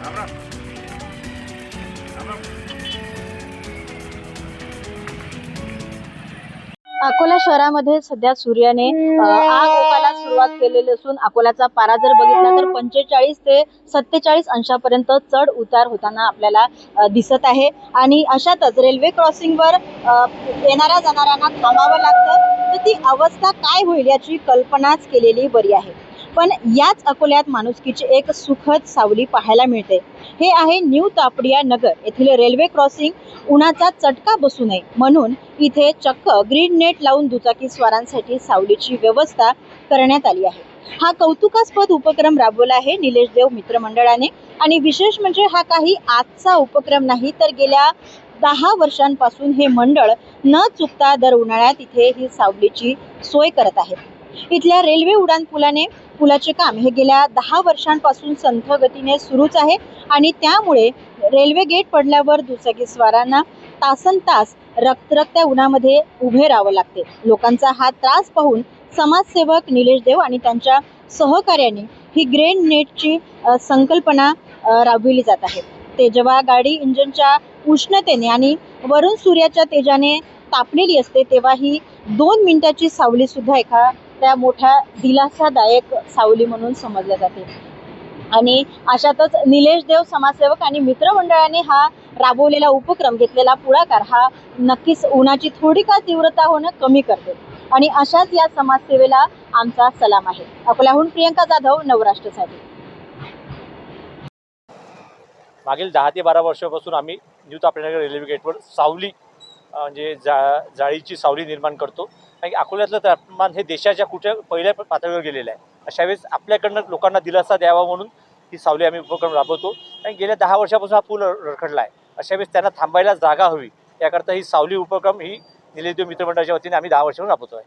अकोला शहरामध्ये सध्या सूर्याने आग ओकायला सुरुवात केलेली असून अकोल्याचा पारा जर बघितला तर 45 ते 47 अंशापर्यंत चढ उतार होताना आपल्याला दिसत आहे। आणि अशातच रेल्वे क्रॉसिंगवर येणाऱ्या जाणाऱ्यांना थांबावं लागतं, तर ती अवस्था काय होईल याची कल्पनाच केलेली बरी आहे। पण याच अकोल्यात माणुसकीची एक सुखद सावली पाहायला मिळते। हे आहे न्यू तापडिया नगर येथील रेल्वे क्रॉसिंग। उन्हाचा चटका बसू नये म्हणून इथे चक्क ग्रीन नेट लावून दुचाकी स्वारांसाठी सावलीची व्यवस्था करण्यात आली आहे। हा कौतुकास्पद उपक्रम राबवला आहे निलेश देव मित्र मंडळाने। आणि विशेष म्हणजे हा काही आजचा उपक्रम नाही, तर गेल्या 10 वर्षांपासून हे मंडळ न चुकता दर उन्हाळ्यात इथे ही सावलीची सोय करत आहे। इथल्या रेल्वे उड्डाण पुलाचे काम हे गेल्या 10 वर्षांपासून संथ गतीने सुरूच आहे। आणि त्यामुळे रेल्वे गेट पडल्यावर दुचाकी स्वारांना तासनतास रखरखत्या उन्हामध्ये उभे राहावं लागते। लोकांचा हा त्रास पाहून समाजसेवक निलेश देव आणि त्यांच्या सहकार्याने ही ग्रेन नेटची संकल्पना राबविली जात आहे। ते जेव्हा गाडी इंजिनच्या उष्णतेने आणि वरून सूर्याच्या तेजाने तापलेली असते, तेव्हा ही 2 मिनिटाची सावली सुद्धा एखाद्या मोठ्या दिलासादायक सावली म्हणून समजल्या जाते। आणि अशातच निलेश देव समाजसेवक आणि मित्रमंडळाने हा राबवलेला उपक्रम घेतलेला पुढाकार हा नक्कीच उन्हाची थोडी का तीव्रता होणं कमी करते। आणि अशाच या समाजसेवेला आमचा सलाम आहे। अकोल्याहून प्रियंका जाधव, नवराष्ट्रसाठी। मागील 10 ते 12 वर्षापासून आम्ही न्यू तापडिया नगर रेल्वे गेटवर सावली म्हणजे जाळीची सावली निर्माण करतो। कारण की अकोल्यातलं तापमान हे देशाच्या कुठे पहिल्या पातळीवर गेलेलं आहे। अशा वेळेस आपल्याकडनं लोकांना दिलासा द्यावा म्हणून ही सावली आम्ही उपक्रम राबवतो। आणि गेल्या 10 वर्षापासून हा पूल रखडला आहे। अशा वेळेस त्यांना थांबायला जागा हवी, याकरता ही सावली उपक्रम ही निलेश देव मित्रमंडळाच्या वतीने आम्ही 10 वर्षापासून राबवतो आहे।